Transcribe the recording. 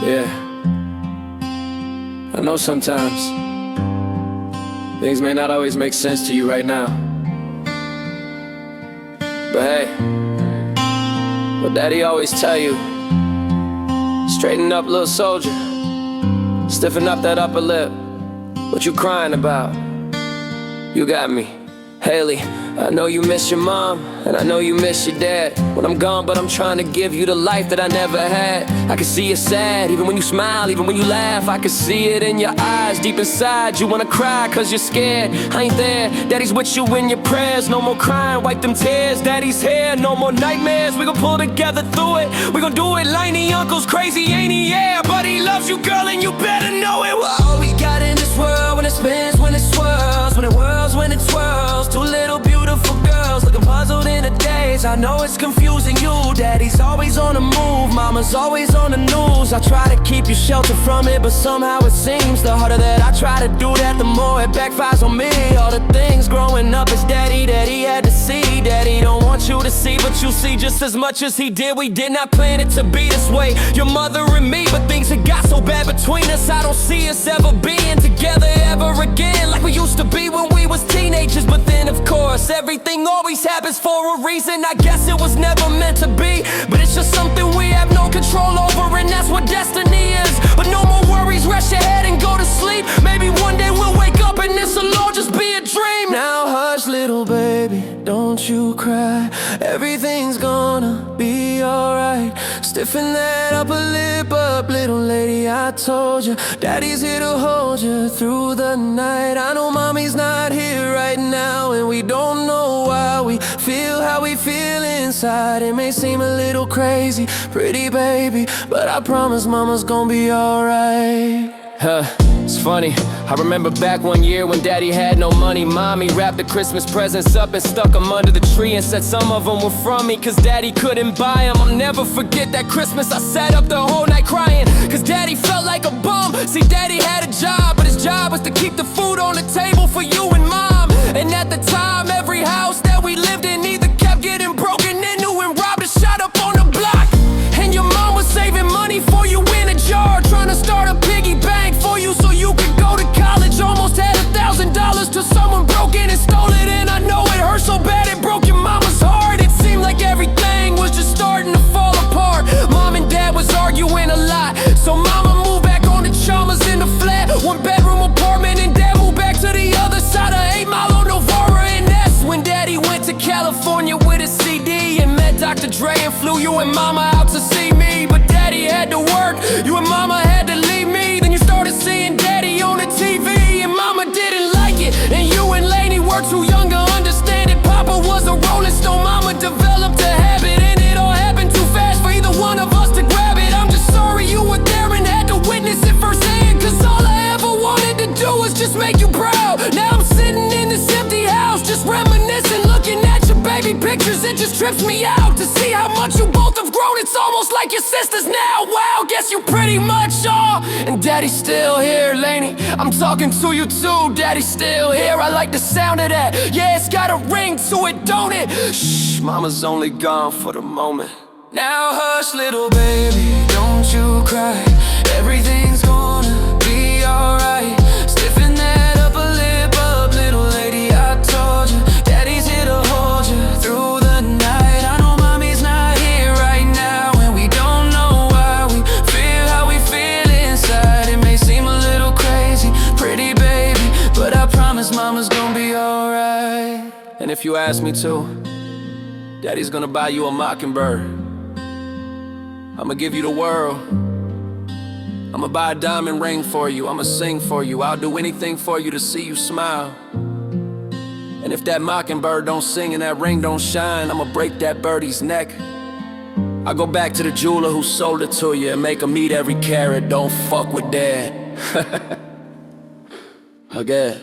Yeah, I know sometimes things may not always make sense to you right now, but hey, what Daddy always tell you: straighten up, little soldier, stiffen up that upper lip. What you crying about? You got me. Haley, I know you miss your mom, and I know you miss your dad. When I'm gone, but I'm trying to give you the life that I never had. I can see you sad, even when you smile, even when you laugh. I can see it in your eyes, deep inside. You wanna cry, cause you're scared. I ain't there, Daddy's with you in your prayers. No more crying, wipe them tears. Daddy's here, no more nightmares. We gon' pull together through it. We gon' do it like the uncle's crazy, ain't he? Yeah, but he loves you, girl, and you better know it. We're all we got in this world. When it spins, when it swirls, when it whirls, when it twirls. Two little beautiful girls looking puzzled in the days. I know it's confusing you. Daddy's always on the move, mama's always on the news. I try to keep you sheltered from it, but somehow it seems the harder that I try to do that, the more it backfires on me. All the things growing up is Daddy that he had to see. Daddy don't want you to see, but you see just as much as he did. We did not plan it to be this way, your mother and me, but things had got so bad between us. I don't see us ever being together ever again, like we used to be when we was teenagers. But then of course everything always happens for a reason. I guess it was never meant to be, but it's just something we have no control over, and that's what destiny is. But no more worries, rest your head and go to sleep. Maybe one day we'll wake up and this'll all just be a dream. Now hush, little baby, don't you cry. Everything's gonna be alright. Stiffen that upper lip up, little lady, I told you. Daddy's here to hold you through the night. I know mommy's not here right now, and we don't know why we feel how we feel inside. It may seem a little crazy, pretty baby, but I promise mama's gonna be alright. It's funny, I remember back one year when Daddy had no money. Mommy wrapped the Christmas presents up and stuck them under the tree, and said some of them were from me, cause Daddy couldn't buy them. I'll never forget that Christmas, I sat up the whole night crying, cause Daddy felt like a bum. See, Daddy had a job, but his job was to keep the food on the table for you and Mom. And at the time, every house that we lived in either kept getting broken into and robbed or shot up on the block. And your mom was saving money for you in a jar, trying to start a piggy bank for you so you could go to college. Almost had $1,000 till someone broke in and stole it. And I know it hurt so bad it broke your mama's heart. It seemed like everything was just starting to fall apart. Mom and Dad was arguing a lot, so Mama moved back on the Chalmers in the flat, 1-bedroom apartment, and Dad moved back to the other side of 8 Mile on Novara. And that's when Daddy went to California with his CD and met Dr. Dre and flew you and Mama out to see me. But Daddy had to work, you and Mama had to leave me. Then you started seeing Daddy on the TV, and Mama didn't like it, and you and Lainey were too young to understand it. Papa was a Rolling Stone, Mama developed a habit, and it all happened too fast for either one of us to grab it. I'm just sorry you were there and had to witness it firsthand, cause all I ever wanted to do was just make you proud. Now I'm sitting in this empty house, just reminiscing, looking at your baby pictures. It just trips me out to see how much you both have grown. It's almost like your sisters now. Wow, guess you pretty much are. And Daddy's still here, Lainey, I'm talking to you too. Daddy's still here, I like the sound of that. Yeah, it's got a ring to it, don't it? Shh, Mama's only gone for the moment. Now hush, little baby, don't you cry. Everything's gonna be alright. Stiffen that upper lip up, little lady, I told you. Daddy's here to hold you through the night. I know mommy's not here right now, and we don't know why we feel how we feel inside. It may seem a little crazy, pretty baby, but I promise mama's gonna be alright. And if you ask me to, Daddy's gonna buy you a Mockingbird. I'ma give you the world. I'ma buy a diamond ring for you. I'ma sing for you. I'll do anything for you to see you smile. And if that Mockingbird don't sing and that ring don't shine, I'ma break that birdie's neck. I'll go back to the jeweler who sold it to you and make him eat every carat. Don't fuck with Dad. Again.